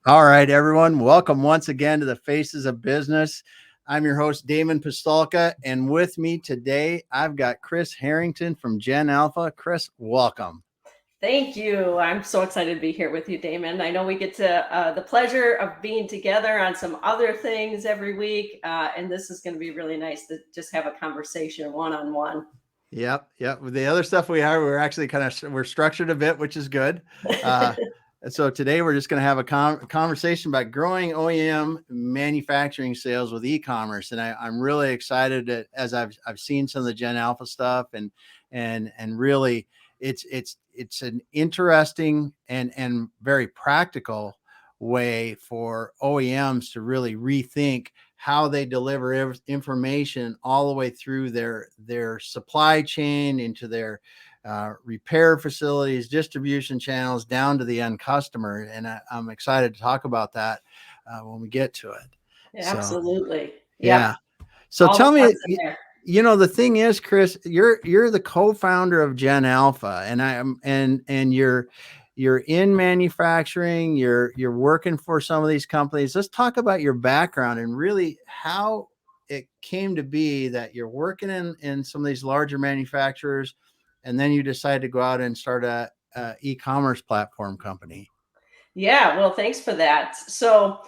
All right, everyone. Welcome once again to the Faces of Business. I'm your host, Damon Pistolka, and with me today, I've got Kris Harrington from GenAlpha. Kris, welcome. Thank you. I'm so excited to be here with you, Damon. I know we get to the pleasure of being together on some other things every week, and this is going to be really nice to just have a conversation one-on-one. Yep. The other stuff we're actually we're structured a bit, which is good. Uh, so today we're just going to have a conversation about growing OEM manufacturing sales with e-commerce, and I'm really excited that as I've seen some of the GenAlpha stuff, and really it's an interesting and very practical way for OEMs to really rethink how they deliver information all the way through their supply chain into their repair facilities, distribution channels, down to the end customer. And I'm excited to talk about that when we get to it. Absolutely. Yeah. Yep. So All the tell me, parts in there. the thing is, Kris, you're the co-founder of GenAlpha, and you're in manufacturing, you're working for some of these companies. Let's talk about your background and really how it came to be that you're working in some of these larger manufacturers, and then you decide to go out and start a e-commerce platform company. Yeah, well, thanks for that. So,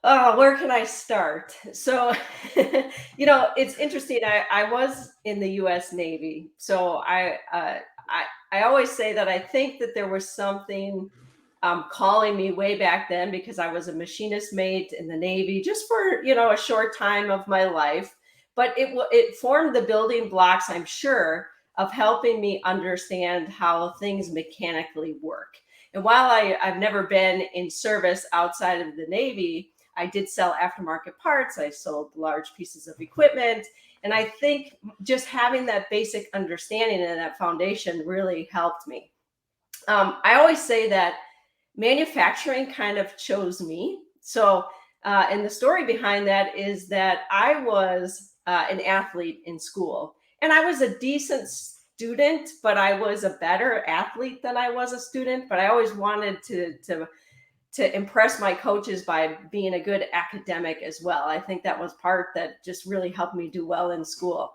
where can I start? So, it's interesting. I was in the U.S. Navy, so I always say that I think that there was something calling me way back then because I was a machinist mate in the Navy just for a short time of my life, but it formed the building blocks, I'm sure, of helping me understand how things mechanically work. And while I've never been in service outside of the Navy, I did sell aftermarket parts. I sold large pieces of equipment. And I think just having that basic understanding and that foundation really helped me. I always say that manufacturing kind of chose me. So, and the story behind that is that I was an athlete in school, and I was a decent student, but I was a better athlete than I was a student. But I always wanted to impress my coaches by being a good academic as well. I think that was part that just really helped me do well in school.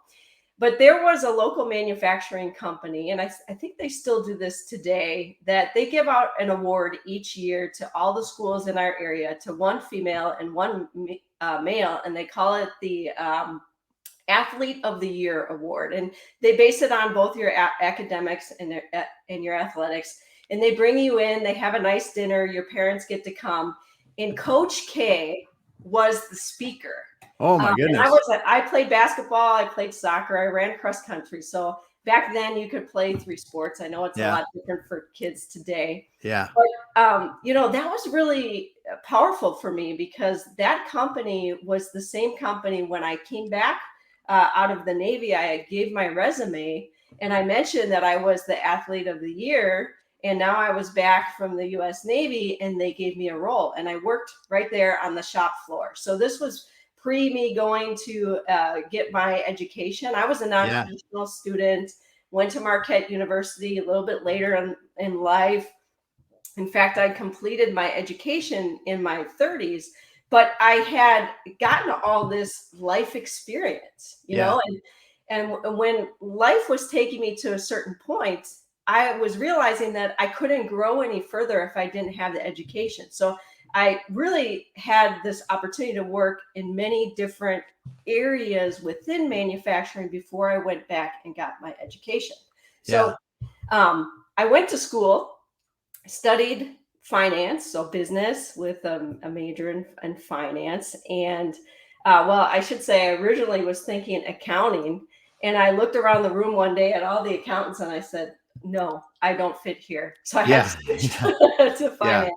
But there was a local manufacturing company, and I think they still do this today, that they give out an award each year to all the schools in our area, to one female and one male, and they call it the Athlete of the Year Award. And they base it on both your academics and your athletics. And they bring you in, they have a nice dinner, your parents get to come. And Coach K was the speaker. Oh my goodness. And I played basketball, I played soccer, I ran cross country. So back then you could play 3 sports. I know it's a lot different for kids today. Yeah. But that was really powerful for me because that company was the same company when I came back out of the Navy. I gave my resume and I mentioned that I was the Athlete of the Year. And now I was back from the US Navy and they gave me a role. And I worked right there on the shop floor. So this was pre me going to get my education. I was a non-traditional student, went to Marquette University a little bit later in life. In fact, I completed my education in my 30s, but I had gotten all this life experience, and when life was taking me to a certain point, I was realizing that I couldn't grow any further if I didn't have the education. So I really had this opportunity to work in many different areas within manufacturing before I went back and got my education. So I went to school, studied finance, so business with a major in finance. And I should say I originally was thinking accounting. And I looked around the room one day at all the accountants and I said, no, I don't fit here. So I had to switch to finance.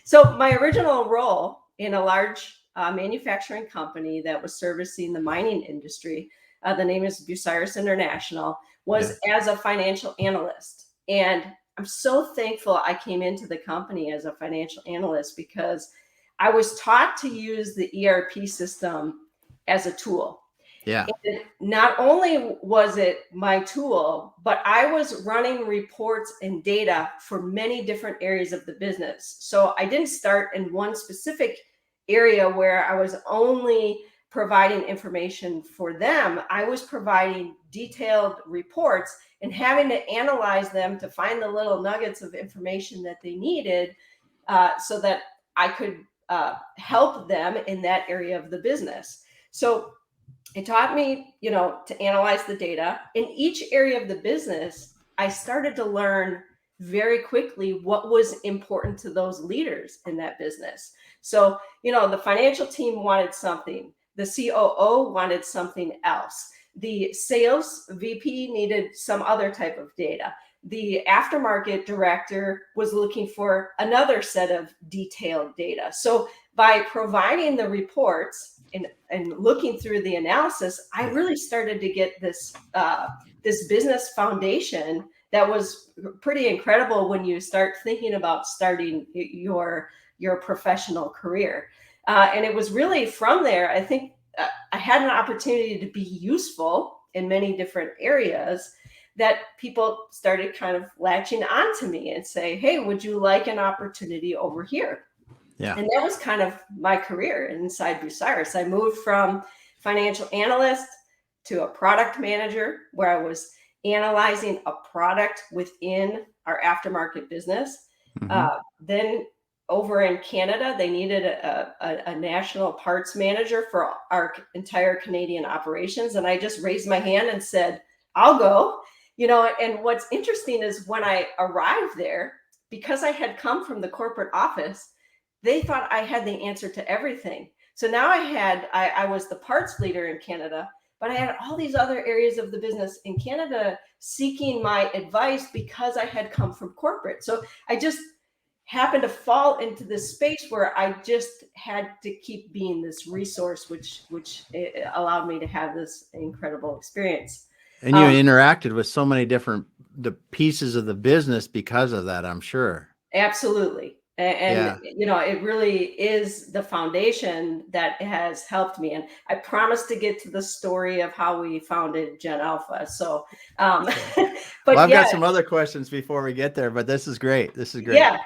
So my original role in a large manufacturing company that was servicing the mining industry, the name is Bucyrus International, was as a financial analyst. And I'm so thankful I came into the company as a financial analyst because I was taught to use the ERP system as a tool. Yeah. And not only was it my tool, but I was running reports and data for many different areas of the business. So I didn't start in one specific area where I was only providing information for them. I was providing detailed reports and having to analyze them to find the little nuggets of information that they needed, so that I could help them in that area of the business. So it taught me, to analyze the data in each area of the business. I started to learn very quickly what was important to those leaders in that business. So, the financial team wanted something, the COO wanted something else, the sales VP needed some other type of data, the aftermarket director was looking for another set of detailed data. So by providing the reports and looking through the analysis, I really started to get this business foundation that was pretty incredible when you start thinking about starting your professional career. And it was really from there, I think, I had an opportunity to be useful in many different areas, that people started kind of latching on to me and say, hey, would you like an opportunity over here? Yeah. And that was kind of my career inside Bucyrus. I moved from financial analyst to a product manager, where I was analyzing a product within our aftermarket business. Then over in Canada, they needed a national parts manager for our entire Canadian operations. And I just raised my hand and said, I'll go. And what's interesting is when I arrived there, because I had come from the corporate office, they thought I had the answer to everything. So now I was the parts leader in Canada, but I had all these other areas of the business in Canada seeking my advice because I had come from corporate. So I just happened to fall into this space where I just had to keep being this resource, which allowed me to have this incredible experience. And you interacted with so many different the pieces of the business because of that, I'm sure. Absolutely. And Yeah. it really is the foundation that has helped me. And I promised to get to the story of how we founded GenAlpha. So, but Well, I've yeah, got some other questions before we get there, but this is great. This is great. yeah.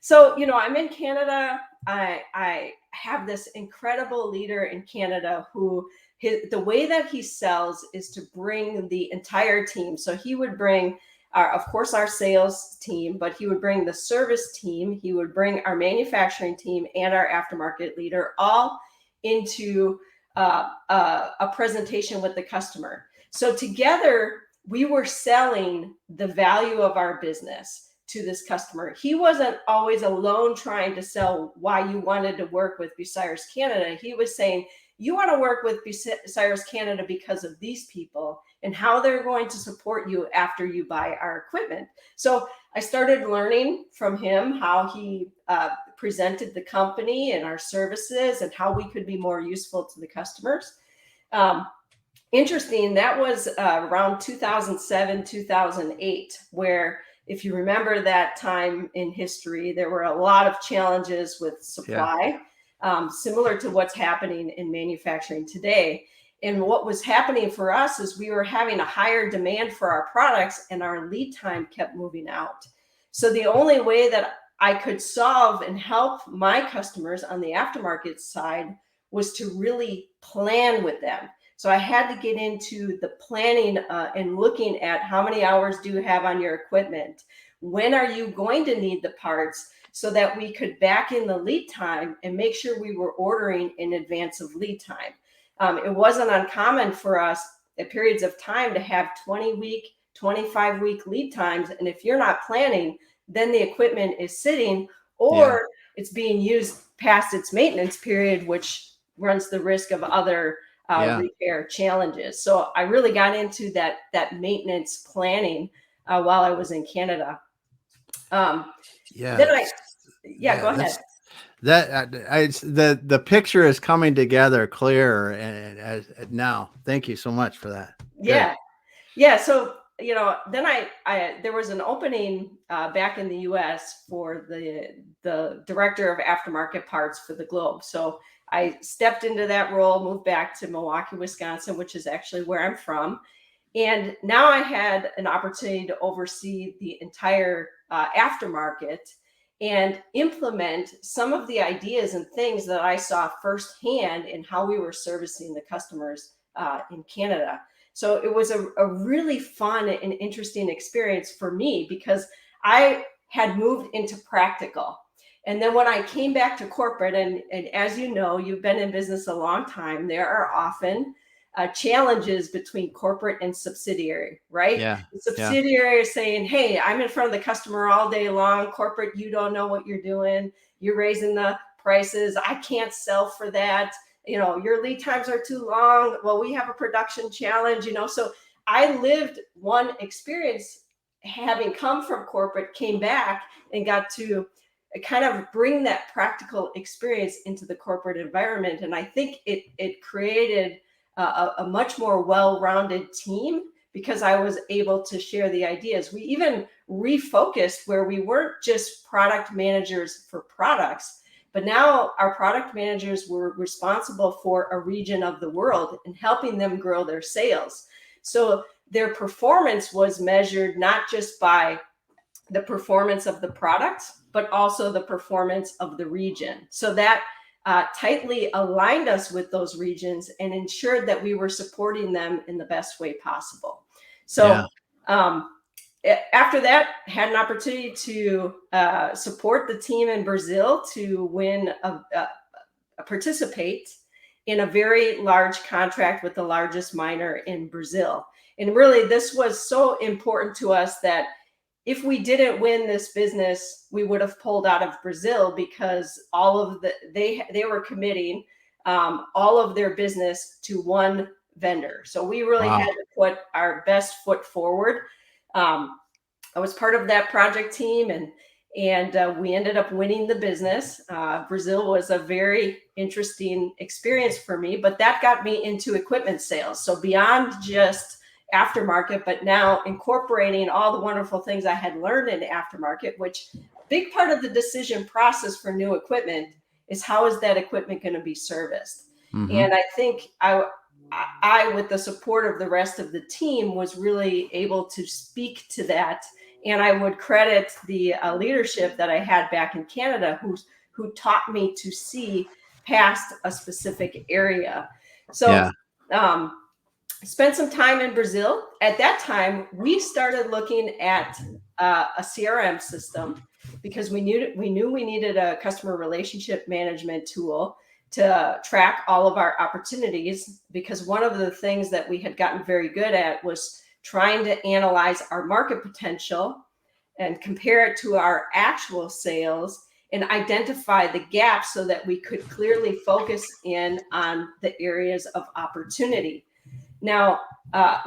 So, I'm in Canada. I have this incredible leader in Canada who the way that he sells is to bring the entire team. So he would bring of course, our sales team, but he would bring the service team, he would bring our manufacturing team and our aftermarket leader all into a presentation with the customer. So together, we were selling the value of our business to this customer. He wasn't always alone trying to sell why you wanted to work with Bucyrus Canada. He was saying, you want to work with Bucyrus Canada because of these people and how they're going to support you after you buy our equipment. So I started learning from him how he presented the company and our services and how we could be more useful to the customers. Interesting, that was around 2007, 2008, where if you remember that time in history, there were a lot of challenges with supply. Similar to what's happening in manufacturing today. And what was happening for us is we were having a higher demand for our products and our lead time kept moving out. So the only way that I could solve and help my customers on the aftermarket side was to really plan with them. So I had to get into the planning and looking at how many hours do you have on your equipment? When are you going to need the parts? So that we could back in the lead time and make sure we were ordering in advance of lead time. It wasn't uncommon for us at periods of time to have 20-week, 25-week lead times. And if you're not planning, then the equipment is sitting or it's being used past its maintenance period, which runs the risk of other repair challenges. So I really got into that maintenance planning while I was in Canada. Go ahead. The picture is coming together clearer and now. Thank you so much for that. Yeah. So then I there was an opening back in the U.S. for the director of aftermarket parts for the globe. So I stepped into that role, moved back to Milwaukee, Wisconsin, which is actually where I'm from. And now I had an opportunity to oversee the entire aftermarket and implement some of the ideas and things that I saw firsthand in how we were servicing the customers in Canada. So it was a really fun and interesting experience for me because I had moved into practical. And then when I came back to corporate, and as you know, you've been in business a long time, there are often challenges between corporate and subsidiary, right? Yeah. The subsidiary is saying, hey, I'm in front of the customer all day long. Corporate, you don't know what you're doing. You're raising the prices. I can't sell for that. Your lead times are too long. Well, we have a production challenge, So I lived one experience having come from corporate, came back and got to kind of bring that practical experience into the corporate environment. And I think it created a much more well-rounded team because I was able to share the ideas. We even refocused where we weren't just product managers for products, but now our product managers were responsible for a region of the world and helping them grow their sales. So their performance was measured not just by the performance of the product, but also the performance of the region. So that tightly aligned us with those regions and ensured that we were supporting them in the best way possible. So after that, had an opportunity to support the team in Brazil to win participate in a very large contract with the largest miner in Brazil. And really, this was so important to us that if we didn't win this business, we would have pulled out of Brazil because they were committing all of their business to one vendor. So we really had to put our best foot forward. I was part of that project team, and we ended up winning the business. Brazil was a very interesting experience for me, but that got me into equipment sales. So beyond just aftermarket, but now incorporating all the wonderful things I had learned in aftermarket, which big part of the decision process for new equipment is how is that equipment going to be serviced? Mm-hmm. And I think I, with the support of the rest of the team, was really able to speak to that. And I would credit the leadership that I had back in Canada who taught me to see past a specific area. So, spent some time in Brazil. At that time, we started looking at a CRM system because we knew we needed a customer relationship management tool to track all of our opportunities, because one of the things that we had gotten very good at was trying to analyze our market potential and compare it to our actual sales and identify the gaps so that we could clearly focus in on the areas of opportunity. Now,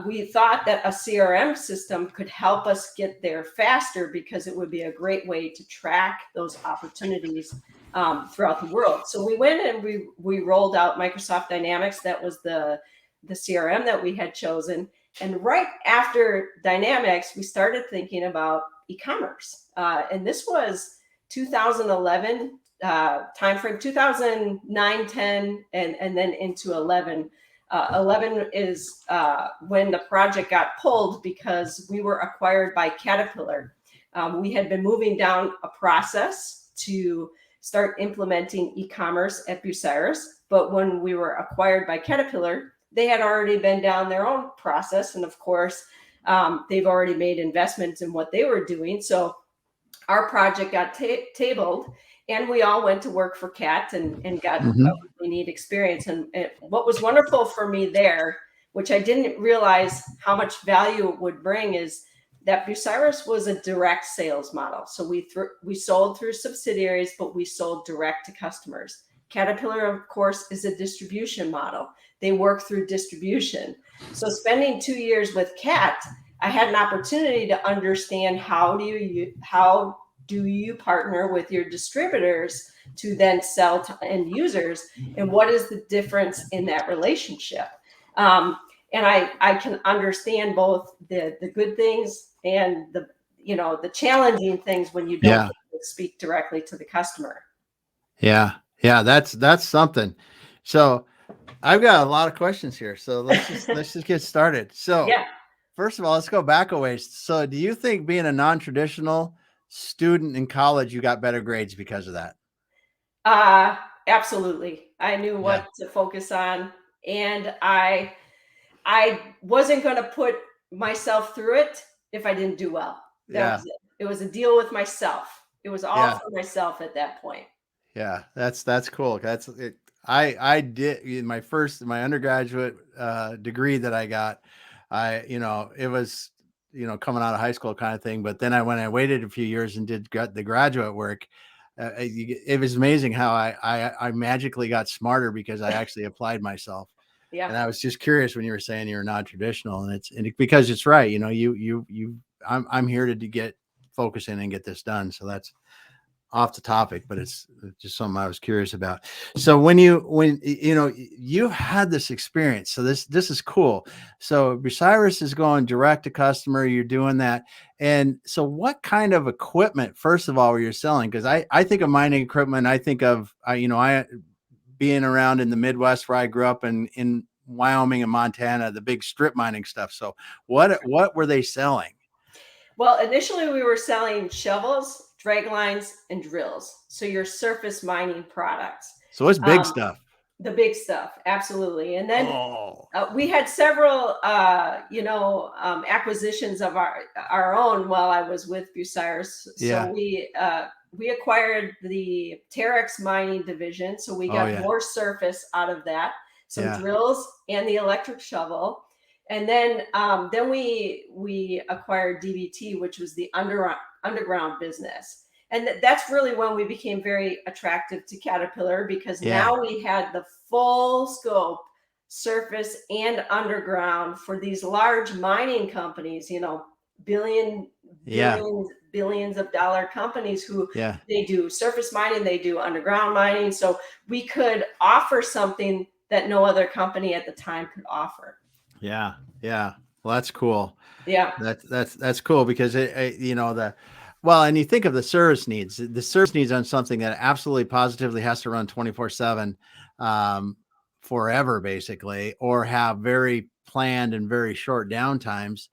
we thought that a CRM system could help us get there faster because it would be a great way to track those opportunities throughout the world. So we went and we rolled out Microsoft Dynamics. That was the CRM that we had chosen. And right after Dynamics, we started thinking about e-commerce. And this was 2011 timeframe, 2009, 10, and then into 11. 11 is when the project got pulled because we were acquired by Caterpillar. We had been moving down a process to start implementing e-commerce at Bucyrus, but when we were acquired by Caterpillar, they had already been down their own process, and of course, they've already made investments in what they were doing. So our project got tabled, and we all went to work for Cat and got a really neat experience. And what was wonderful for me there, which I didn't realize how much value it would bring, is that Bucyrus was a direct sales model. So we sold through subsidiaries, but we sold direct to customers. Caterpillar, of course, is a distribution model. They work through distribution. So spending 2 years with Cat, I had an opportunity to understand how do you partner with your distributors to then sell to end users, and what is the difference in that relationship? And I can understand both the good things and the challenging things when you don't speak directly to the customer. Yeah. Yeah, that's something. So I've got a lot of questions here. So let's just get started. So Yeah. first of all, let's go back a ways. So do you think being a non-traditional student in college, you got better grades because of that? Uh, Absolutely. I knew Yeah. what to focus on, and I wasn't gonna put myself through it if I didn't do well. That Yeah. was it. It was a deal with myself. It was all Yeah. for myself at that point. Yeah. That's cool. That's it. I did in my undergraduate degree that I got. It was, coming out of high school kind of thing. But then when I waited a few years and did the graduate work, it was amazing how I magically got smarter because I actually applied myself. Yeah. And I was just curious when you were saying you're non-traditional, because it's right. I'm here to get focus in and get this done. So that's off the topic, but it's just something I was curious about. So you had this experience, so this is cool. So Bucyrus is going direct to customer. You're doing that, and so what kind of equipment, first of all, were you selling? Because I think of mining equipment. I think of I being around in the Midwest where I grew up in Wyoming and Montana, the big strip mining stuff. So what were they selling? Well, initially we were selling shovels, drag lines, and drills. So your surface mining products. So it's big Um, stuff. the big stuff, absolutely. And then Oh, we had several, acquisitions of our own while I was with Bucyrus. So yeah. we acquired the Terex mining division. So we Oh, got yeah. more surface out of that, some Yeah. drills and the electric shovel. And then we acquired DBT, which was the underground business. And that's really when we became very attractive to Caterpillar, because Yeah. now we had the full scope, surface and underground, for these large mining companies, billion, Yeah. billions of dollar companies who Yeah. they do surface mining, they do underground mining. So we could offer something that no other company at the time could offer. Yeah. Yeah. Well, that's cool. Yeah. That's cool because and you think of the service needs on something that absolutely positively has to run 24/7, um, forever basically, or have very planned and very short downtimes,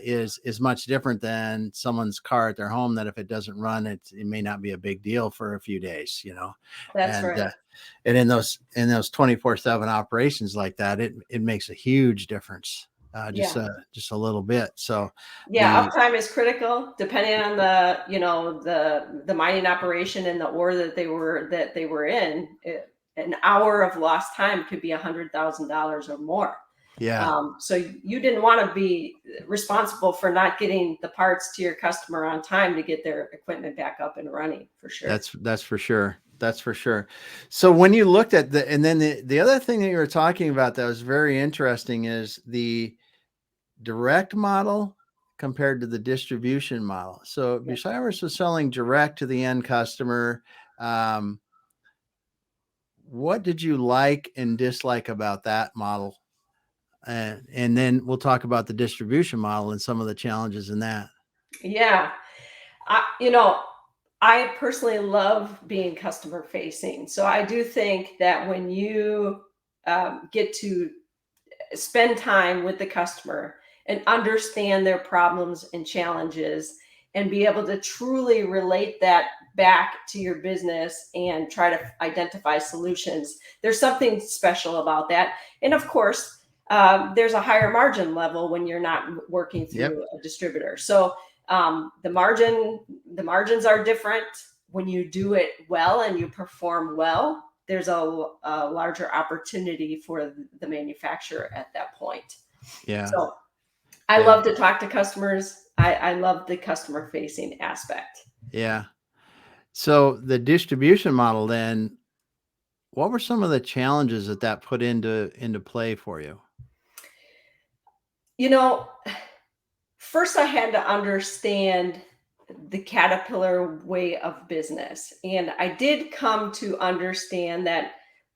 is much different than someone's car at their home that if it doesn't run, it may not be a big deal for a few days. That's And right. and in those 24/7 operations like that, it makes a huge difference, Yeah. just a little bit. So Yeah, the uptime is critical depending on the mining operation and the ore that they were in. An hour of lost time could be $100,000 or more. yeah, So you didn't want to be responsible for not getting the parts to your customer on time to get their equipment back up and running, for sure. that's for sure. That's for sure. So when you looked at and then the other thing that you were talking about that was very interesting is the direct model compared to the distribution model. So Yeah. Bucyrus was selling direct to the end customer. Um, what did you like and dislike about that model? And then we'll talk about the distribution model and some of the challenges in that. Yeah. I, you know, I personally love being customer facing. So I do think that when you get to spend time with the customer and understand their problems and challenges and be able to truly relate that back to your business and try to identify solutions, there's something special about that. And of course, there's a higher margin level when you're not working Yep. through a distributor. So the margins are different. When you do it well and you perform well, there's a larger opportunity for the manufacturer at that point. Yeah. So I Yeah. love to talk to customers. I love the customer facing aspect. Yeah. So the distribution model then, what were some of the challenges that put into play for you? You know, First I had to understand the Caterpillar way of business. And I did come to understand that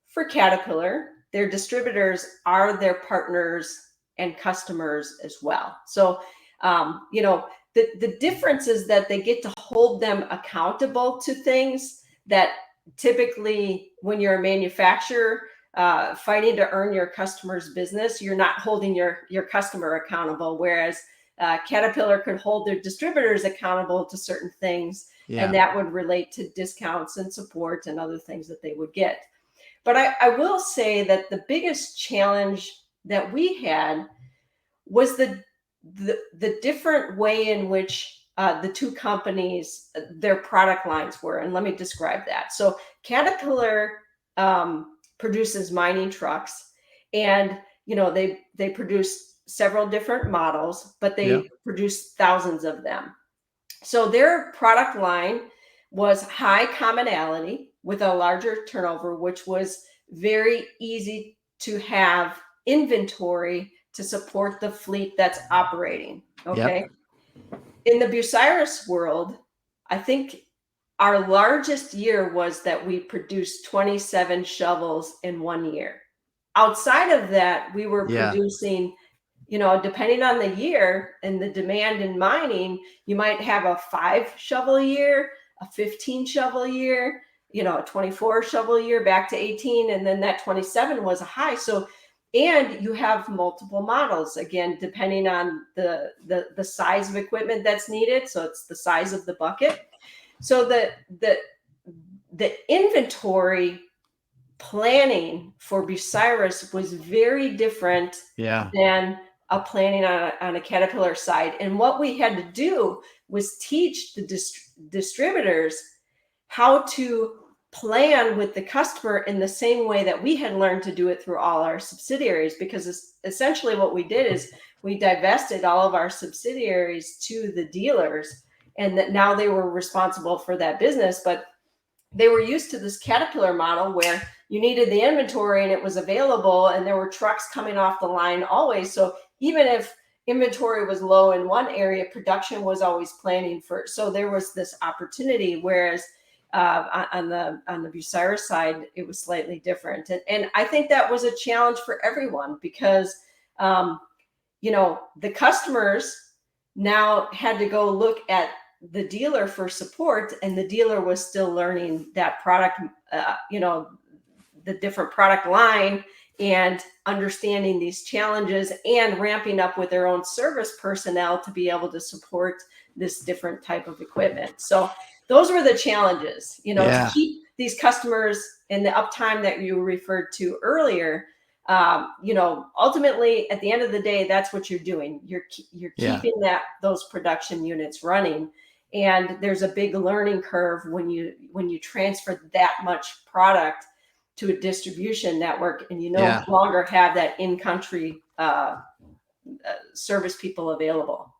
for Caterpillar, their distributors are their partners and customers as well. So, the difference is that they get to hold them accountable to things that typically when you're a manufacturer, fighting to earn your customer's business, you're not holding your customer accountable. Whereas Caterpillar could hold their distributors accountable to certain things, and that would relate to discounts and support and other things that they would get. But I will say that the biggest challenge that we had was the different way in which the two companies, their product lines were. And let me describe that. So Caterpillar produces mining trucks, and they produce several different models, but they produce thousands of them. So their product line was high commonality with a larger turnover, which was very easy to have inventory to support the fleet that's operating. Okay. In the Bucyrus world, I think our largest year was that we produced 27 shovels in 1 year. Outside of that, we were producing, depending on the year and the demand in mining, you might have a 5 shovel year, a 15 shovel year, a 24 shovel year, back to 18. And then that 27 was a high. So, and you have multiple models, again, depending on the size of equipment that's needed. So it's the size of the bucket. So the inventory planning for Bucyrus was very different than a planning on a Caterpillar side. And what we had to do was teach the distributors how to plan with the customer in the same way that we had learned to do it through all our subsidiaries. Because essentially what we did is we divested all of our subsidiaries to the dealers, and that now they were responsible for that business. But they were used to this Caterpillar model where you needed the inventory and it was available, and there were trucks coming off the line always. So even if inventory was low in one area, production was always planning for. So there was this opportunity, whereas on the Bucyrus side, it was slightly different. And I think that was a challenge for everyone, because the customers now had to go look at the dealer for support, and the dealer was still learning that product, the different product line, and understanding these challenges and ramping up with their own service personnel to be able to support this different type of equipment. So those were the challenges, to keep these customers in the uptime that you referred to earlier. Ultimately at the end of the day, that's what you're doing. You're keeping those production units running. And there's a big learning curve when you transfer that much product to a distribution network, and you no longer have that in-country service people available.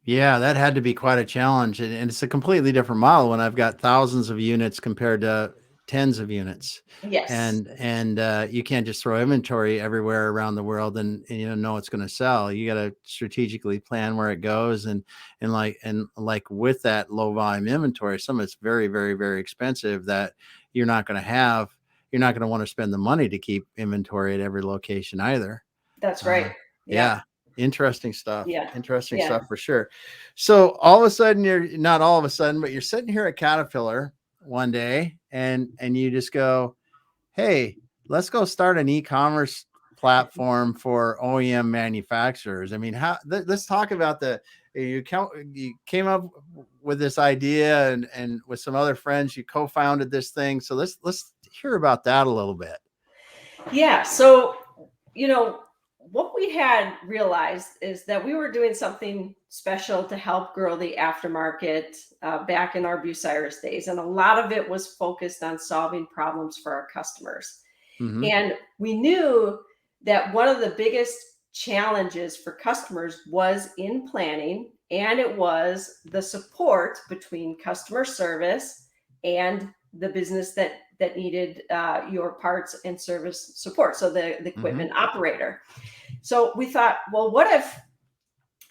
Yeah, that had to be quite a challenge. And it's a completely different model when I've got thousands of units compared to tens of units. Yes. And you can't just throw inventory everywhere around the world and know it's going to sell. You got to strategically plan where it goes. And like with that low volume inventory, some of it's very, very, very expensive that you're not going to want to spend the money to keep inventory at every location either. That's right. Interesting stuff. Interesting Yeah. stuff for sure. So all of a sudden, not all of a sudden, but you're sitting here at Caterpillar one day and you just go, hey, let's go start an e-commerce platform for OEM manufacturers. I mean, let's talk about you came up with this idea and with some other friends, you co-founded this thing. So let's hear about that a little bit. Yeah. So, what we had realized is that we were doing something special to help grow the aftermarket back in our Bucyrus days. And a lot of it was focused on solving problems for our customers. Mm-hmm. And we knew that one of the biggest challenges for customers was in planning, and it was the support between customer service and the business that needed your parts and service support. So the equipment operator. So we thought, well, what if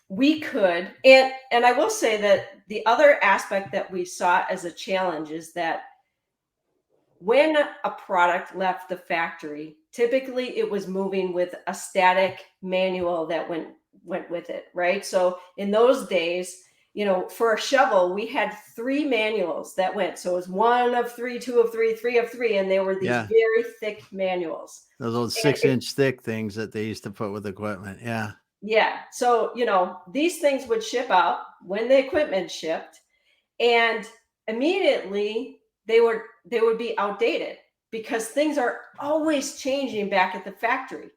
we could, and I will say that the other aspect that we saw as a challenge is that when a product left the factory, typically it was moving with a static manual that went with it, right? So in those days, for a shovel, we had 3 manuals that went. So it was 1 of 3, 2 of 3, 3 of 3, and they were these very thick manuals. Those old 6-inch thick things that they used to put with equipment. Yeah. Yeah. So, these things would ship out when the equipment shipped, and immediately they would be outdated because things are always changing back at the factory.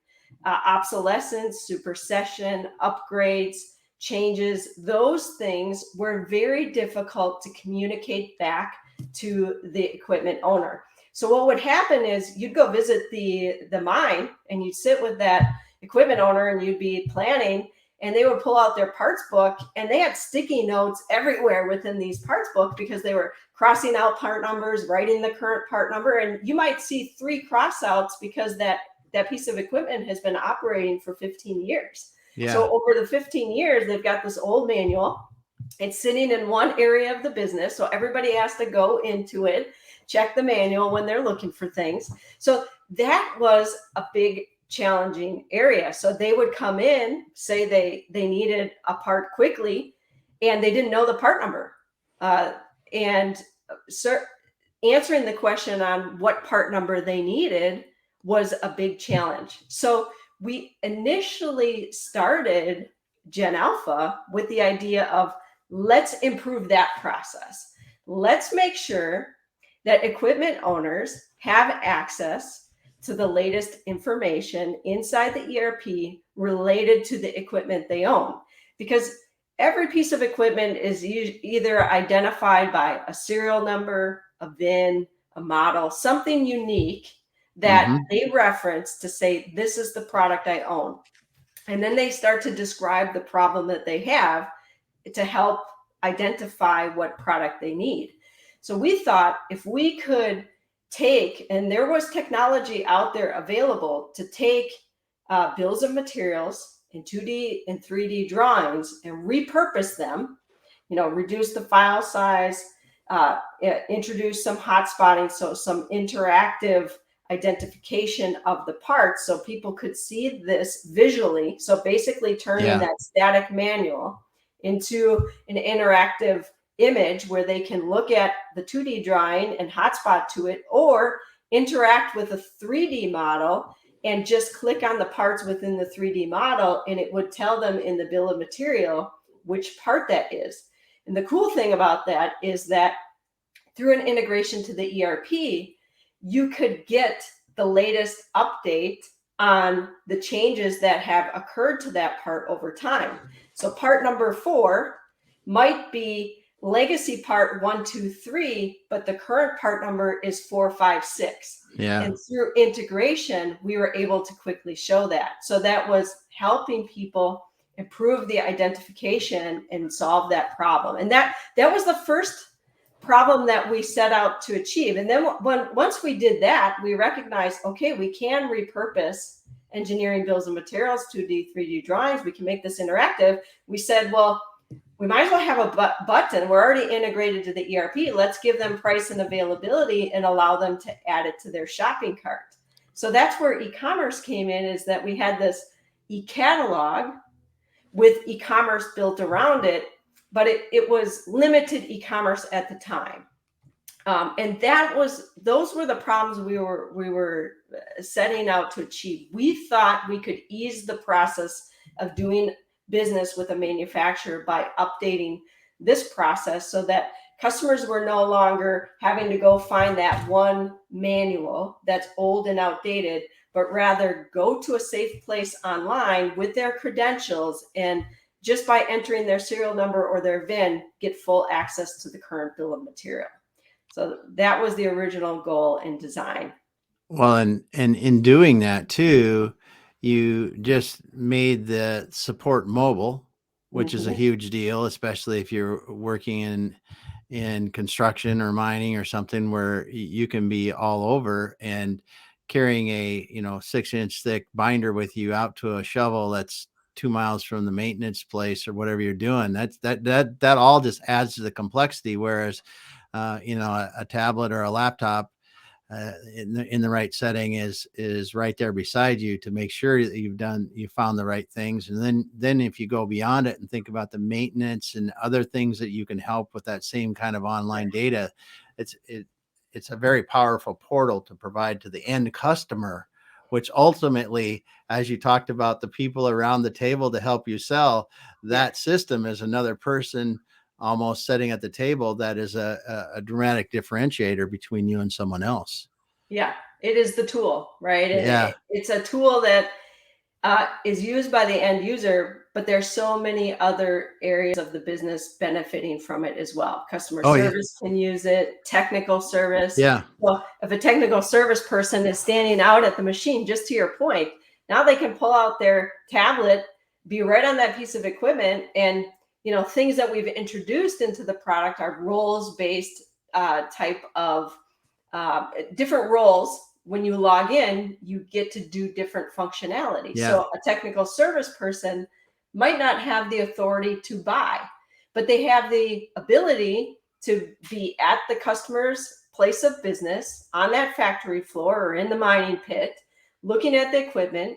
Obsolescence, supersession, upgrades, changes, those things were very difficult to communicate back to the equipment owner. So what would happen is you'd go visit the mine and you'd sit with that equipment owner and you'd be planning, and they would pull out their parts book, and they had sticky notes everywhere within these parts book because they were crossing out part numbers, writing the current part number, and you might see 3 crossouts because that piece of equipment has been operating for 15 years. Yeah. So over the 15 years, they've got this old manual. It's sitting in one area of the business, so everybody has to go into it, check the manual when they're looking for things. So that was a big challenging area. So they would come in, say they needed a part quickly, and they didn't know the part number. And answering the question on what part number they needed was a big challenge. So we initially started GenAlpha with the idea of, let's improve that process. Let's make sure that equipment owners have access to the latest information inside the ERP related to the equipment they own. Because every piece of equipment is either identified by a serial number, a VIN, a model, something unique that they reference to say, this is the product I own. And then they start to describe the problem that they have to help identify what product they need. So we thought if we could take, and there was technology out there available to take bills of materials in 2D and 3D drawings and repurpose them, reduce the file size, introduce some hotspotting, so some interactive identification of the parts so people could see this visually. So basically turning that static manual into an interactive image where they can look at the 2D drawing and hotspot to it, or interact with a 3D model and just click on the parts within the 3D model, and it would tell them in the bill of material which part that is. And the cool thing about that is that through an integration to the ERP, you could get the latest update on the changes that have occurred to that part over time. So part number 4 might be legacy part 1, 2, 3, but the current part number is 4, 5, 6. Yeah. And through integration, we were able to quickly show that. So that was helping people improve the identification and solve that problem. And that was the first problem that we set out to achieve. And then once we did that, we recognized, okay, we can repurpose engineering bills of materials, 2D, 3D drawings. We can make this interactive. We said, well, we might as well have a button. We're already integrated to the ERP. Let's give them price and availability and allow them to add it to their shopping cart. So that's where e-commerce came in, is that we had this e-catalog with e-commerce built around it, but it was limited e-commerce at the time. And those were the problems we were setting out to achieve. We thought we could ease the process of doing business with a manufacturer by updating this process so that customers were no longer having to go find that one manual that's old and outdated, but rather go to a safe place online with their credentials, and just by entering their serial number or their VIN, get full access to the current bill of material. So that was the original goal and design. Well, and in doing that too, you just made the support mobile, which is a huge deal, especially if you're working in construction or mining or something where you can be all over, and carrying a 6-inch thick binder with you out to a shovel that's 2 miles from the maintenance place or whatever you're doing. That all just adds to the complexity. Whereas a tablet or a laptop, in the right setting is right there beside you to make sure that you found the right things. And then if you go beyond it and think about the maintenance and other things that you can help with that same kind of online data, it's a very powerful portal to provide to the end customer, which ultimately, as you talked about, the people around the table to help you sell, that system is another person almost sitting at the table that is a dramatic differentiator between you and someone else. Yeah, it is the tool, right? And Yeah. it's a tool that is used by the end user, but there's so many other areas of the business benefiting from it as well. Customer Oh, yeah. service can use it, technical service. Yeah. Well, if a technical service person is standing out at the machine, just to your point, now they can pull out their tablet, be right on that piece of equipment, and things that we've introduced into the product are roles-based type of different roles. When you log in, you get to do different functionality. Yeah. So a technical service person might not have the authority to buy, but they have the ability to be at the customer's place of business, on that factory floor or in the mining pit, looking at the equipment,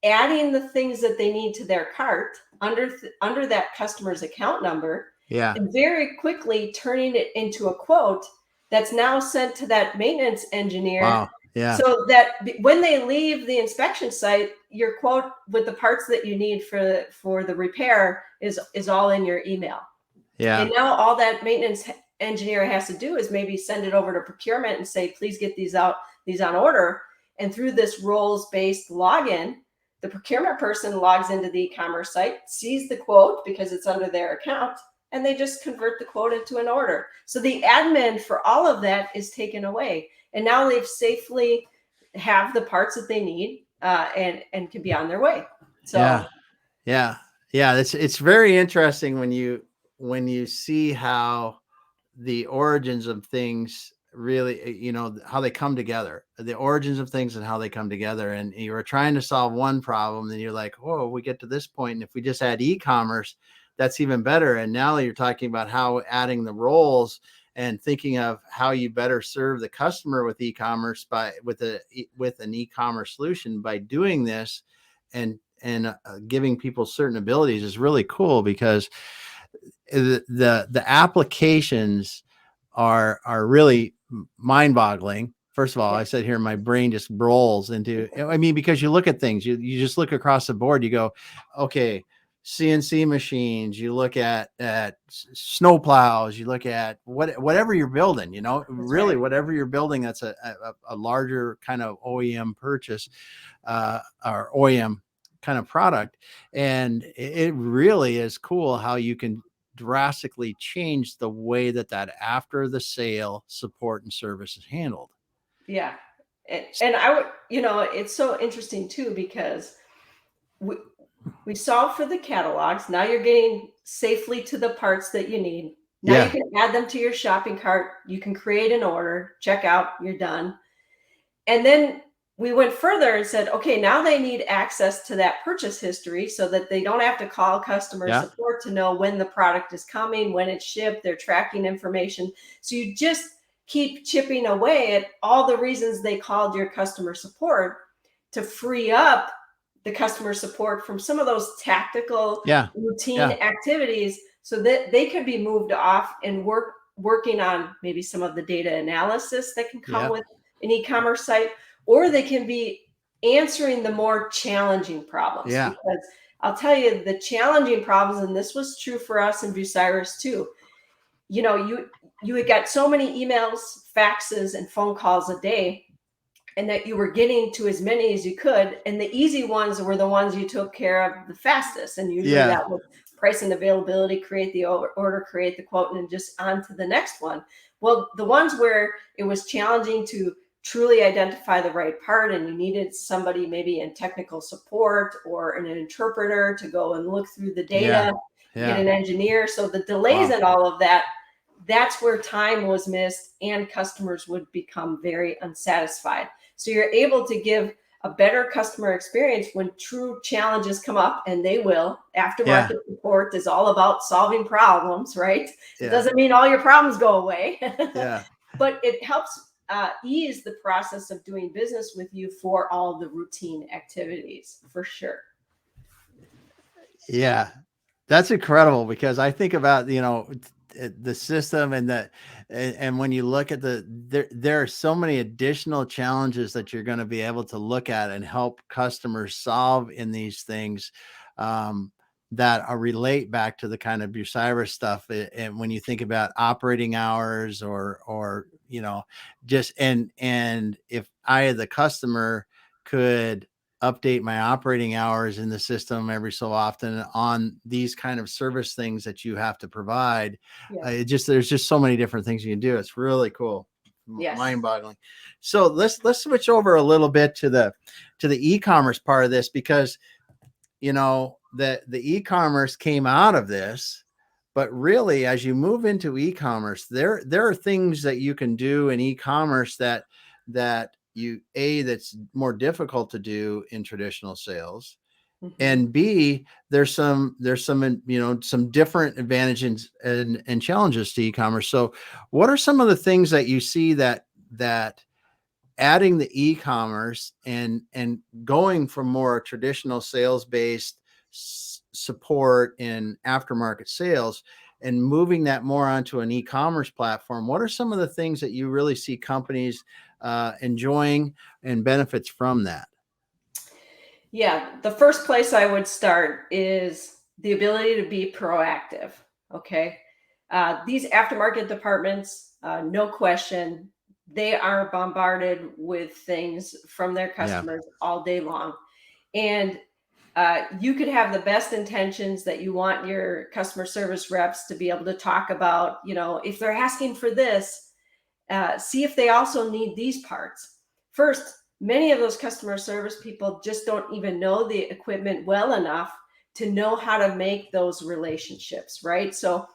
adding the things that they need to their cart under that customer's account number, Yeah. and very quickly turning it into a quote that's now sent to that maintenance engineer. Wow. Yeah. So that when they leave the inspection site, your quote with the parts that you need for the repair is all in your email. Yeah. And now all that maintenance engineer has to do is maybe send it over to procurement and say, please get these on order. And through this roles-based login, the procurement person logs into the e-commerce site, sees the quote because it's under their account, and they just convert the quote into an order. So the admin for all of that is taken away. And now they've safely have the parts that they need and can be on their way. So yeah. It's very interesting when you see how the origins of things really, how they come together, the origins of things and how they come together. And you were trying to solve one problem, then you're like, oh, we get to this point, and if we just add e-commerce, that's even better. And now you're talking about how adding the roles and thinking of how you better serve the customer with e-commerce with an e-commerce solution by doing this and giving people certain abilities is really cool, because the applications are really mind-boggling. First of all, I said here, my brain just rolls into, because you look at things, you just look across the board, you go, okay, CNC machines, you look at snow plows, you look at whatever you're building, really right. whatever you're building, that's a larger kind of OEM purchase, or OEM kind of product. And it really is cool how you can drastically change the way that after the sale support and service is handled. Yeah. And I would, it's so interesting too, because we solve for the catalogs. Now you're getting safely to the parts that you need. Now you can add them to your shopping cart. You can create an order, check out, you're done. And then we went further and said, okay, now they need access to that purchase history so that they don't have to call customer support to know when the product is coming, when it's shipped, their tracking information. So you just keep chipping away at all the reasons they called your customer support to free up the customer support from some of those tactical routine activities, so that they could be moved off and working on maybe some of the data analysis that can come with an e-commerce site, or they can be answering the more challenging problems. Because I'll tell you, the challenging problems, and this was true for us in Bucyrus too, you had got so many emails, faxes, and phone calls a day, and that you were getting to as many as you could. And the easy ones were the ones you took care of the fastest. And usually that was price and availability, create the order, create the quote, and just on to the next one. Well, the ones where it was challenging to truly identify the right part, and you needed somebody maybe in technical support or an interpreter to go and look through the data, get an engineer. So the delays and all of that, that's where time was missed and customers would become very unsatisfied. So you're able to give a better customer experience when true challenges come up, and they will. Aftermarket support is all about solving problems, right? It doesn't mean all your problems go away, but it helps ease the process of doing business with you for all the routine activities, for sure. Yeah, that's incredible, because I think about, the system and when you look at there are so many additional challenges that you're going to be able to look at and help customers solve in these things, um, that are relate back to the kind of Bucyrus stuff. And when you think about operating hours or, just, and if I, the customer, could update my operating hours in the system every so often on these kind of service things that you have to provide. Yeah. There's just so many different things you can do. It's really cool. Yes. Mind-boggling. So let's switch over a little bit to the e-commerce part of this, because the e-commerce came out of this, but really, as you move into e-commerce, there are things that you can do in e-commerce that's more difficult to do in traditional sales. Mhm. And B, there's some some different advantages and challenges to e-commerce. So what are some of the things that you see that adding the e-commerce and going from more traditional sales based support in aftermarket sales and moving that more onto an e-commerce platform? What are some of the things that you really see companies enjoying and benefits from that? Yeah, the first place I would start is the ability to be proactive. Okay. These aftermarket departments, no question, they are bombarded with things from their Yeah. customers all day long. And you could have the best intentions that you want your customer service reps to be able to talk about, if they're asking for this, see if they also need these parts. First, many of those customer service people just don't even know the equipment well enough to know how to make those relationships, right? So,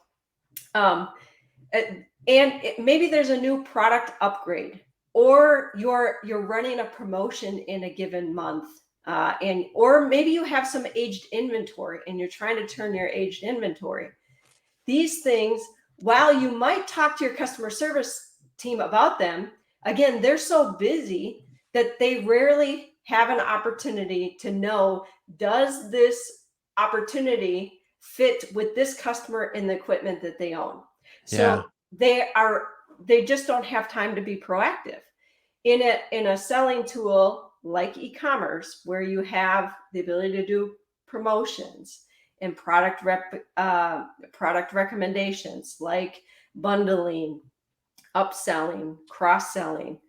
maybe there's a new product upgrade, or you're running a promotion in a given month, or maybe you have some aged inventory and you're trying to turn your aged inventory. These things, while you might talk to your customer service team about them, again, they're so busy that they rarely have an opportunity to know, does this opportunity fit with this customer and the equipment that they own? So they just don't have time to be proactive. In a selling tool like e-commerce, where you have the ability to do promotions and product recommendations like bundling, upselling, cross-selling,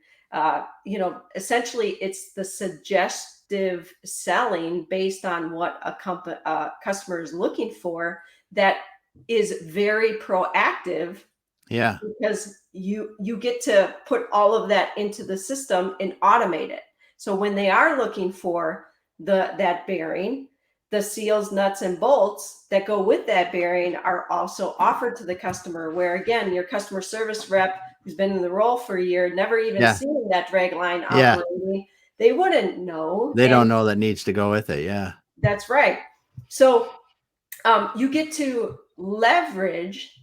essentially it's the suggestive selling based on what a customer is looking for, that is very proactive. Yeah. Because you get to put all of that into the system and automate it. So when they are looking for that bearing, the seals, nuts, and bolts that go with that bearing are also offered to the customer, where again, your customer service rep who's been in the role for a year, never even seen that drag line operating, they wouldn't know. They don't know that needs to go with it. Yeah. That's right. So you get to leverage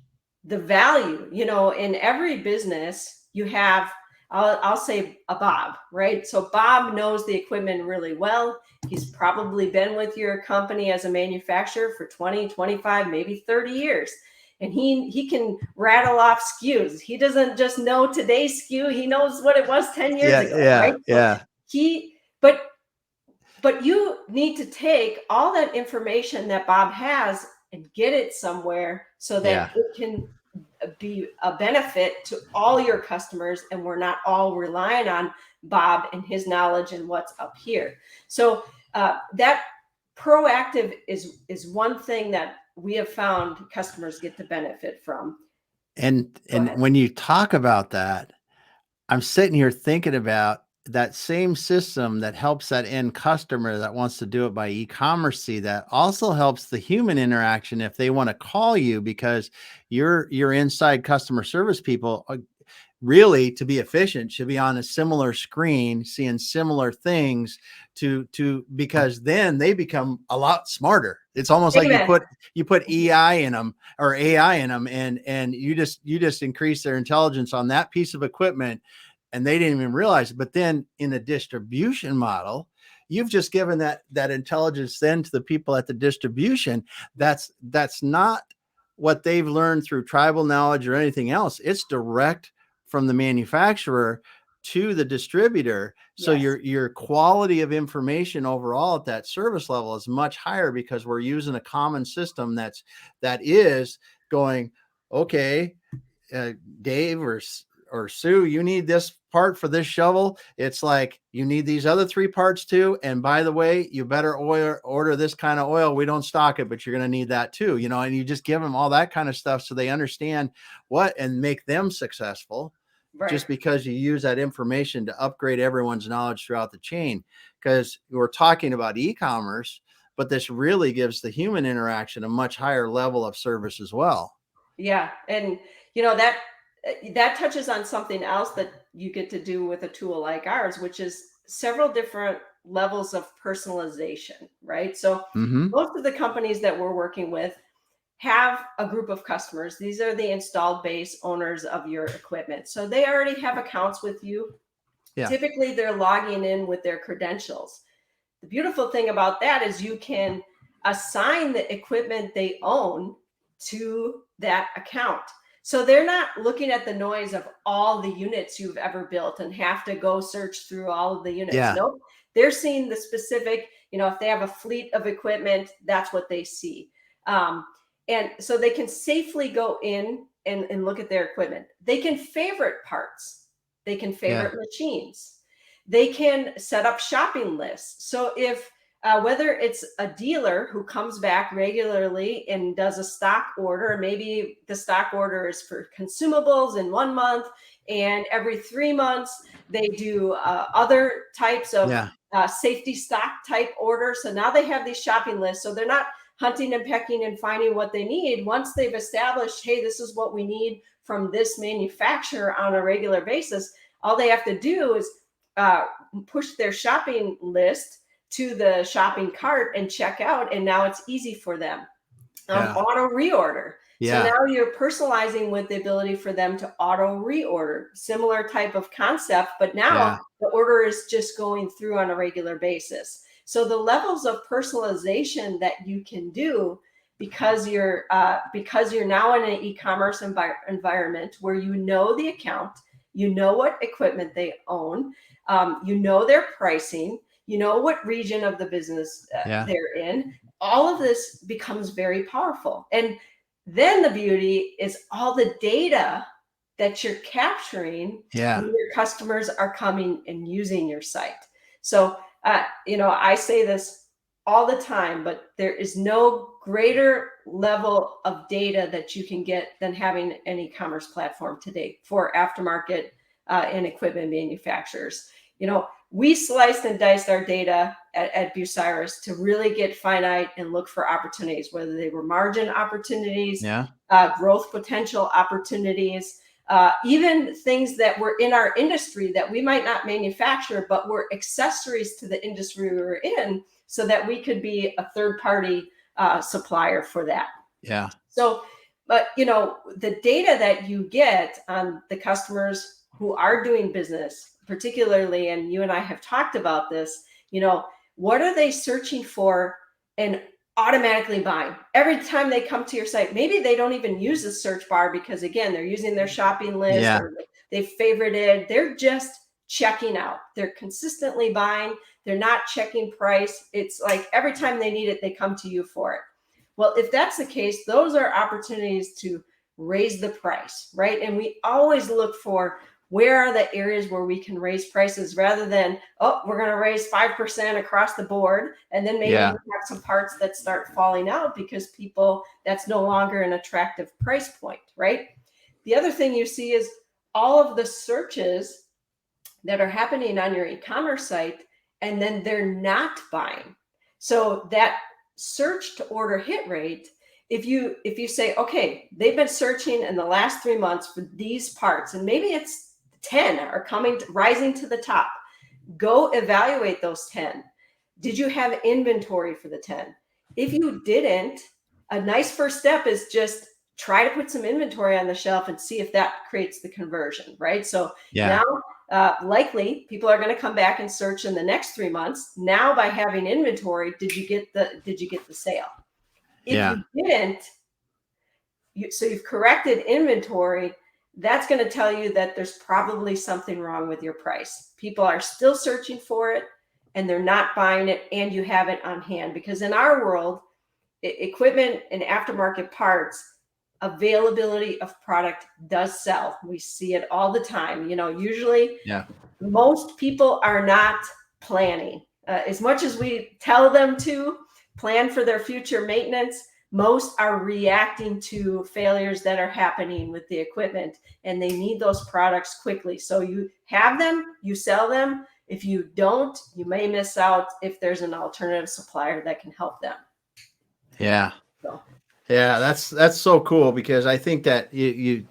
the value. In every business you have, I'll say a Bob, right? So Bob knows the equipment really well. He's probably been with your company as a manufacturer for 20, 25, maybe 30 years. And he can rattle off SKUs. He doesn't just know today's SKU. He knows what it was 10 years ago, right? Yeah. So but you need to take all that information that Bob has and get it somewhere so that it can be a benefit to all your customers, and we're not all relying on Bob and his knowledge and what's up here. So that proactive is one thing that we have found customers get to benefit from. And when you talk about that, I'm sitting here thinking about that same system that helps that end customer that wants to do it by e-commerce see that also helps the human interaction if they want to call you, because your inside customer service people really, to be efficient, should be on a similar screen seeing similar things because then they become a lot smarter. It's almost like you put EI in them or AI in them, and you just increase their intelligence on that piece of equipment. and they didn't even realize it. But then in a distribution model, you've just given that intelligence then to the people at the distribution. That's not what they've learned through tribal knowledge or anything else. It's direct from the manufacturer to the distributor. So Yes. your quality of information overall at that service level is much higher, because we're using a common system that is going, okay, Dave or Sue, you need this part for this shovel. It's like, you need these other 3 parts too. And by the way, you better order this kind of oil. We don't stock it, but you're going to need that too, and you just give them all that kind of stuff so they understand and make them successful. Right. Just because you use that information to upgrade everyone's knowledge throughout the chain. Because we're talking about e-commerce, but this really gives the human interaction a much higher level of service as well. Yeah. And that touches on something else that you get to do with a tool like ours, which is several different levels of personalization, right? So most of the companies that we're working with have a group of customers. These are the installed base owners of your equipment. So they already have accounts with you. Yeah. Typically, they're logging in with their credentials. The beautiful thing about that is you can assign the equipment they own to that account. So they're not looking at the noise of all the units you've ever built and have to go search through all of the units. Yeah. Nope. They're seeing the specific, if they have a fleet of equipment, that's what they see. And so they can safely go in and look at their equipment. They can favorite parts. They can favorite machines. They can set up shopping lists. So if whether it's a dealer who comes back regularly and does a stock order, maybe the stock order is for consumables in 1 month, and every 3 months they do other types of safety stock type orders. So now they have these shopping lists. So they're not hunting and pecking and finding what they need. Once they've established, hey, this is what we need from this manufacturer on a regular basis, all they have to do is push their shopping list to the shopping cart and check out, and now it's easy for them. Auto reorder. So now you're personalizing with the ability for them to auto reorder. Similar type of concept, but now the order is just going through on a regular basis. So the levels of personalization that you can do, because you're now in an e-commerce environment where you know the account, you know what equipment they own, you know their pricing, you know what region of the business they're in. All of this becomes very powerful. And then the beauty is all the data that you're capturing when your customers are coming and using your site. So, I say this all the time, but there is no greater level of data that you can get than having an e-commerce platform today for aftermarket and equipment manufacturers. We sliced and diced our data at Bucyrus to really get finite and look for opportunities, whether they were margin opportunities, growth potential opportunities, even things that were in our industry that we might not manufacture, but were accessories to the industry we were in, so that we could be a third-party supplier for that. Yeah. So, but the data that you get on the customers who are doing business, particularly, and you and I have talked about this, what are they searching for and automatically buying? Every time they come to your site, maybe they don't even use the search bar because, again, they're using their shopping list or they favorited. They're just checking out. They're consistently buying. They're not checking price. It's like every time they need it, they come to you for it. Well, if that's the case, those are opportunities to raise the price, right? And we always look for, where are the areas where we can raise prices, rather than, we're going to raise 5% across the board. And then maybe we have some parts that start falling out because that's no longer an attractive price point, right? The other thing you see is all of the searches that are happening on your e-commerce site, and then they're not buying. So that search to order hit rate, if you say, okay, they've been searching in the last 3 months for these parts, and maybe it's 10 are rising to the top, go evaluate those 10. Did you have inventory for the 10? If you didn't, a nice first step is just try to put some inventory on the shelf and see if that creates the conversion, right? So now likely people are going to come back and search in the next 3 months. Now, by having inventory, did you get the sale? If you didn't, so you've corrected inventory, that's going to tell you that there's probably something wrong with your price. People are still searching for it and they're not buying it, and you have it on hand. Because in our world, equipment and aftermarket parts, availability of product does sell. We see it all the time. Usually most people are not planning. As much as we tell them to plan for their future maintenance, most are reacting to failures that are happening with the equipment, and they need those products quickly. So you have them, you sell them. If you don't, you may miss out if there's an alternative supplier that can help them. Yeah. Yeah, that's so cool, because I think that you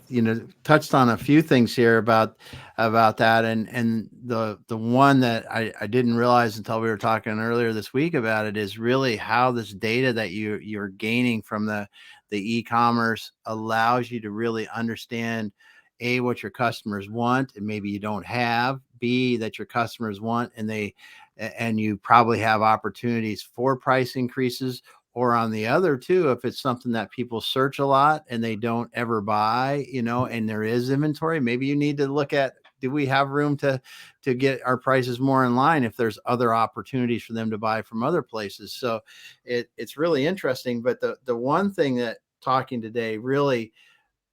touched on a few things here about that, and the one that I didn't realize until we were talking earlier this week about it is really how this data that you're gaining from the e-commerce allows you to really understand A, what your customers want and maybe you don't have, B, that your customers want and you probably have opportunities for price increases. Or on the other too, if it's something that people search a lot and they don't ever buy, and there is inventory, maybe you need to look at, do we have room to get our prices more in line if there's other opportunities for them to buy from other places? So it's really interesting. But the one thing that talking today really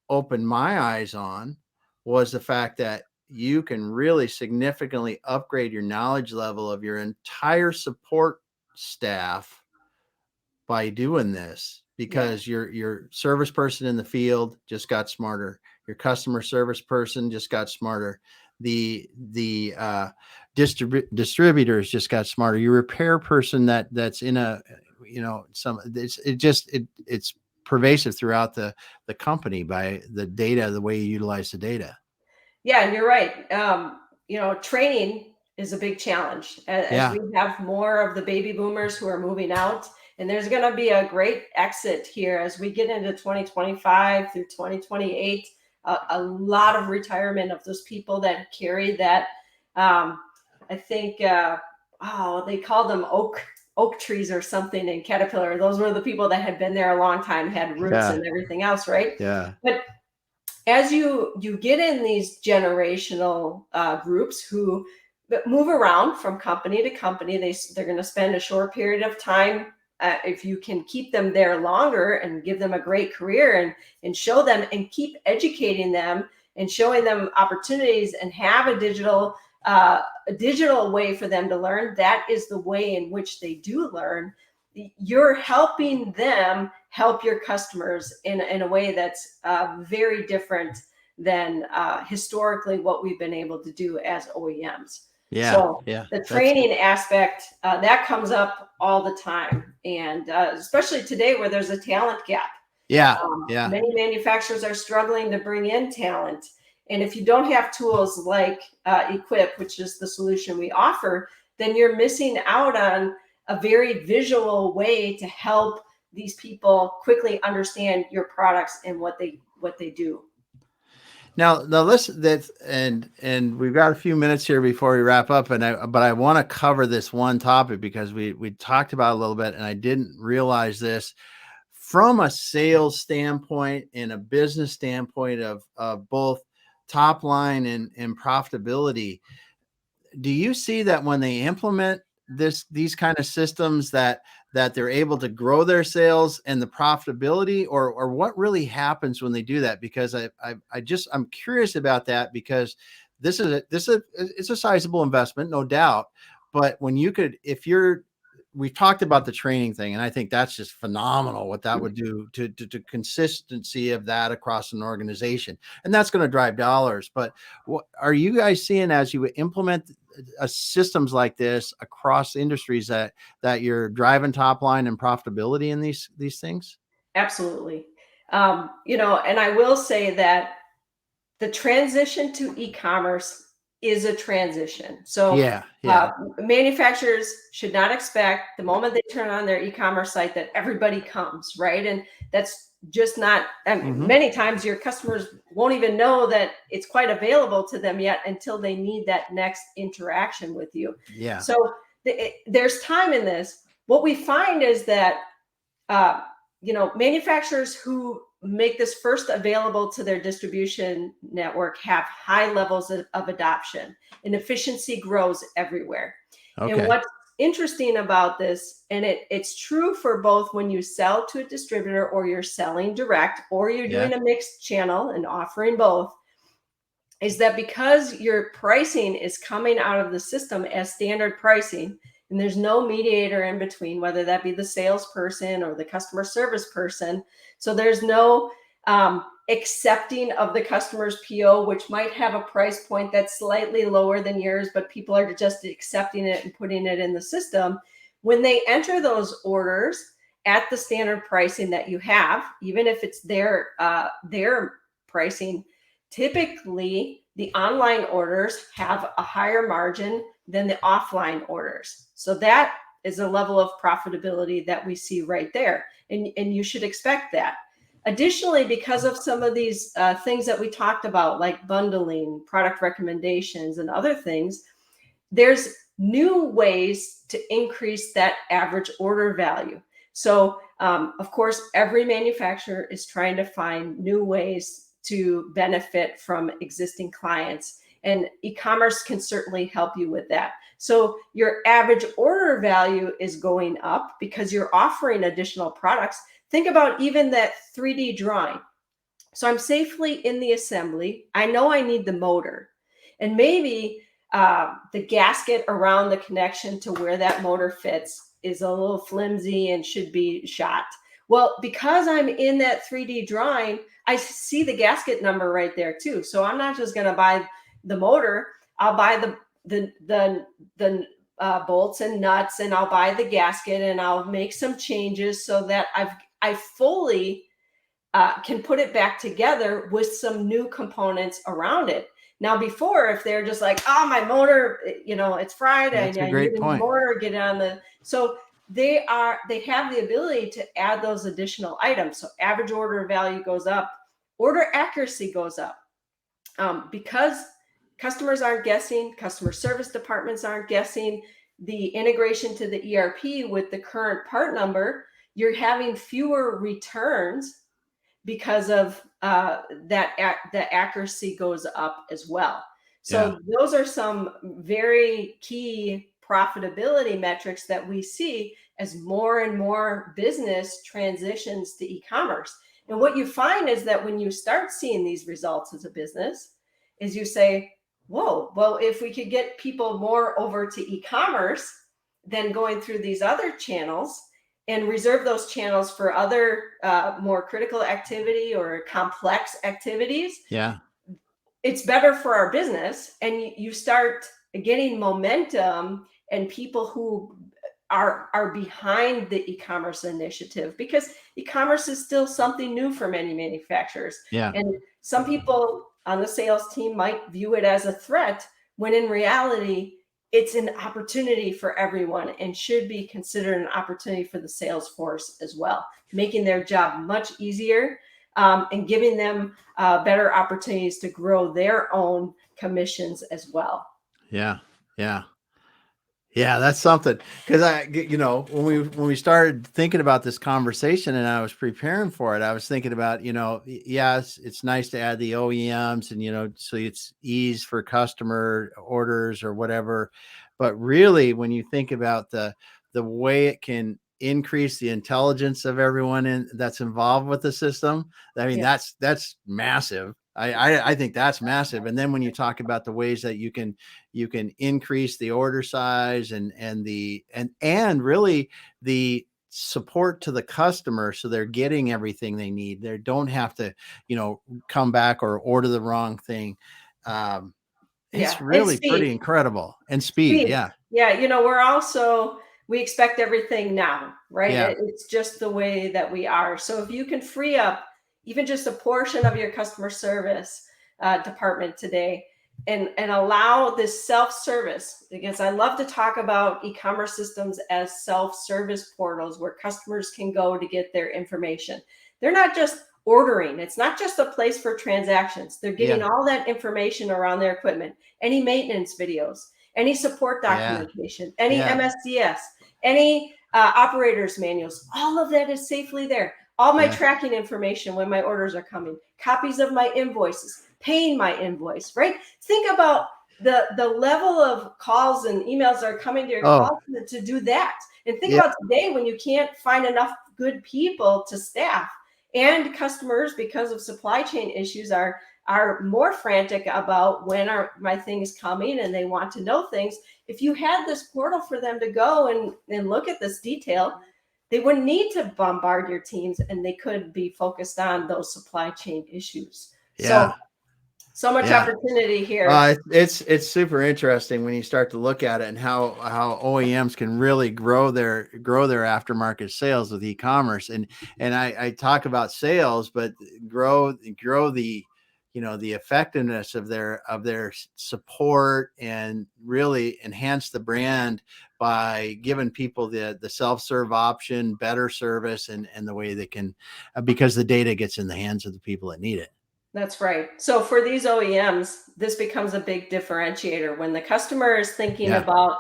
opened my eyes on was the fact that you can really significantly upgrade your knowledge level of your entire support staff by doing this, because your service person in the field just got smarter. Your customer service person just got smarter. The distributors just got smarter. Your repair person that's in it's pervasive throughout the company by the data, the way you utilize the data. Yeah, and you're right. Training is a big challenge as we have more of the baby boomers who are moving out. And there's going to be a great exit here as we get into 2025 through 2028. A lot of retirement of those people that carry that. I think, they call them oak trees or something in Caterpillar. Those were the people that had been there a long time, had roots and everything else, right? Yeah. But as you get in these generational groups who move around from company to company, they're going to spend a short period of time. If you can keep them there longer and give them a great career and show them and keep educating them and showing them opportunities and have a digital way for them to learn, that is the way in which they do learn. You're helping them help your customers in a way that's very different than historically what we've been able to do as OEMs. The training aspect, that comes up all the time. And especially today where there's a talent gap. Many manufacturers are struggling to bring in talent. And if you don't have tools like Equip, which is the solution we offer, then you're missing out on a very visual way to help these people quickly understand your products and what they do. Now listen, and we've got a few minutes here before we wrap up, but I want to cover this one topic because we talked about it a little bit, and I didn't realize this from a sales standpoint and a business standpoint of both top line and profitability. Do you see that when they implement these kind of systems that they're able to grow their sales and the profitability, or what really happens when they do that? Because I'm curious about that, because it's a sizable investment, no doubt. But when we've talked about the training thing, and I think that's just phenomenal what that would do to consistency of that across an organization. And that's going to drive dollars. But what are you guys seeing as you implement systems like this across industries that you're driving top line and profitability in these things? Absolutely. And I will say that the transition to e-commerce is a transition. So Yeah. Yeah. manufacturers should not expect the moment they turn on their e-commerce site that everybody comes, right? And that's just not, I mean, many times your customers won't even know that it's quite available to them yet until they need that next interaction with you. Yeah. So there's time in this. What we find is that, manufacturers who make this first available to their distribution network have high levels of adoption, and efficiency grows everywhere. Okay. And what's interesting about this, and it's true for both when you sell to a distributor or you're selling direct or you're doing a mixed channel and offering both, is that because your pricing is coming out of the system as standard pricing, and there's no mediator in between, whether that be the salesperson or the customer service person. So there's no accepting of the customer's PO, which might have a price point that's slightly lower than yours, but people are just accepting it and putting it in the system. When they enter those orders at the standard pricing that you have, even if it's their pricing, typically the online orders have a higher margin than the offline orders. So that is a level of profitability that we see right there. And you should expect that. Additionally, because of some of these things that we talked about, like bundling, product recommendations, and other things, there's new ways to increase that average order value. So, of course, every manufacturer is trying to find new ways to benefit from existing clients, and e-commerce can certainly help you with that. So your average order value is going up because you're offering additional products. Think about even that 3D drawing. So I'm safely in the assembly. I know I need the motor, and maybe the gasket around the connection to where that motor fits is a little flimsy and should be shot. Well, because I'm in that 3D drawing, I see the gasket number right there too. So I'm not just going to buy the motor. I'll buy the bolts and nuts, and I'll buy the gasket, and I'll make some changes so that I fully can put it back together with some new components around it. Now, before, if they're just like, oh, my motor, it's Friday, That's a I great need a point. motor, get on the, so they have the ability to add those additional items. So average order value goes up, order accuracy goes up, because customers aren't guessing, customer service departments aren't guessing, the integration to the ERP with the current part number, you're having fewer returns because of the accuracy goes up as well. So those are some very key profitability metrics that we see as more and more business transitions to e-commerce. And what you find is that when you start seeing these results as a business, is you say, whoa, well, if we could get people more over to e-commerce than going through these other channels, and reserve those channels for other more critical activity or complex activities, it's better for our business. And you start getting momentum and people who are behind the e-commerce initiative, because e-commerce is still something new for many manufacturers. And some people on the sales team might view it as a threat, when in reality, it's an opportunity for everyone and should be considered an opportunity for the sales force as well, making their job much easier, and giving them better opportunities to grow their own commissions as well. Yeah, that's something. Because when we started thinking about this conversation and I was preparing for it, I was thinking about, yes, it's nice to add the OEMs and, so it's ease for customer orders or whatever. But really, when you think about the way it can increase the intelligence of everyone that's involved with the system, I mean, that's massive. I think that's massive. And then when you talk about the ways that you can increase the order size and really the support to the customer, so they're getting everything they need. They don't have to, come back or order the wrong thing. It's really pretty incredible. And speed. We expect everything now, right? It's just the way that we are. So if you can free up even just a portion of your customer service department today and allow this self-service, because I love to talk about e-commerce systems as self-service portals where customers can go to get their information. They're not just ordering. It's not just a place for transactions. They're getting Yeah. all that information around their equipment, any maintenance videos, any support Yeah. documentation, any Yeah. MSDS, any operators manuals. All of that is safely there. All my Yeah. tracking information when my orders are coming, copies of my invoices, paying my invoice, right? Think about the level of calls and emails that are coming to your Oh, call to do that. And think yeah. about today when you can't find enough good people to staff, and customers, because of supply chain issues, are more frantic about when are my things coming, and they want to know things. If you had this portal for them to go and look at this detail, they wouldn't need to bombard your teams, and they could be focused on those supply chain issues. Yeah. So much Yeah. opportunity here. It's super interesting when you start to look at it and how OEMs can really grow their aftermarket sales with e-commerce. And I talk about sales, but grow the, the effectiveness of their support, and really enhance the brand by giving people the self-serve option, better service, and the way they can, because the data gets in the hands of the people that need it. That's right. So for these OEMs, this becomes a big differentiator when the customer is thinking Yeah. about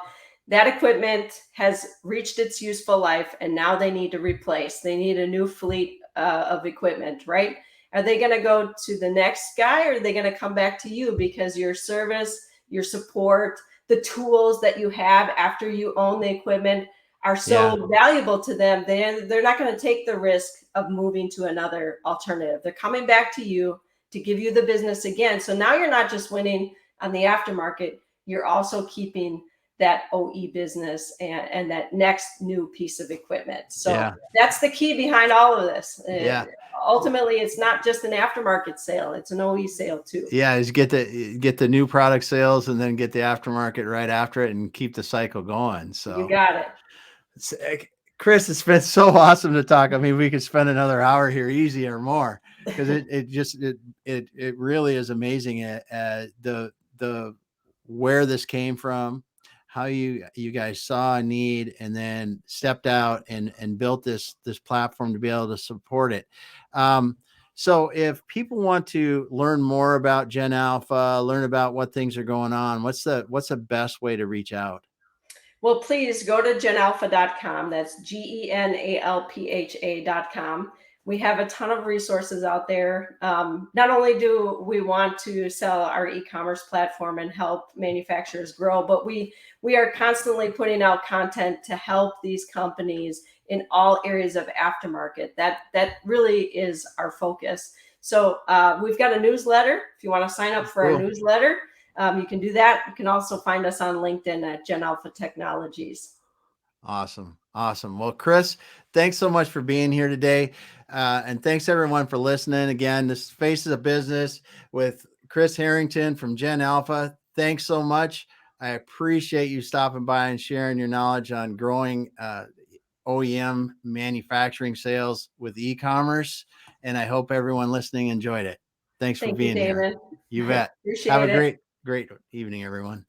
that equipment has reached its useful life and now they need to replace. They need a new fleet of equipment, right? Are they going to go to the next guy, or are they going to come back to you because your service, your support, the tools that you have after you own the equipment are Yeah. so valuable to them? They're not going to take the risk of moving to another alternative. They're coming back to you to give you the business again. So now you're not just winning on the aftermarket, you're also keeping that OE business and that next new piece of equipment. So Yeah. that's the key behind all of this. Yeah. Ultimately, it's not just an aftermarket sale, it's an OE sale too. Yeah, is get the new product sales, and then get the aftermarket right after it, and keep the cycle going. You So, got it. it's, Kris, it's been so awesome to talk. I mean, we could spend another hour here easy or more, because it really is amazing the where this came from, how you guys saw a need and then stepped out and built this platform to be able to support it. So if people want to learn more about GenAlpha, learn about what things are going on, what's the best way to reach out? Well, please go to genalpha.com. That's GenAlpha.com. We have a ton of resources out there. Not only do we want to sell our e-commerce platform and help manufacturers grow, but we are constantly putting out content to help these companies in all areas of aftermarket. That really is our focus. So we've got a newsletter. If you want to sign up for our Cool. newsletter, you can do that. You can also find us on LinkedIn at GenAlpha Technologies. Awesome. Awesome. Well, Kris, thanks so much for being here today. And thanks everyone for listening. Again, this Faces of Business with Kris Harrington from GenAlpha. Thanks so much. I appreciate you stopping by and sharing your knowledge on growing OEM manufacturing sales with e-commerce. And I hope everyone listening enjoyed it. Thanks for Thank you, being here. Damon. You I bet. Have a appreciate it. great evening, everyone.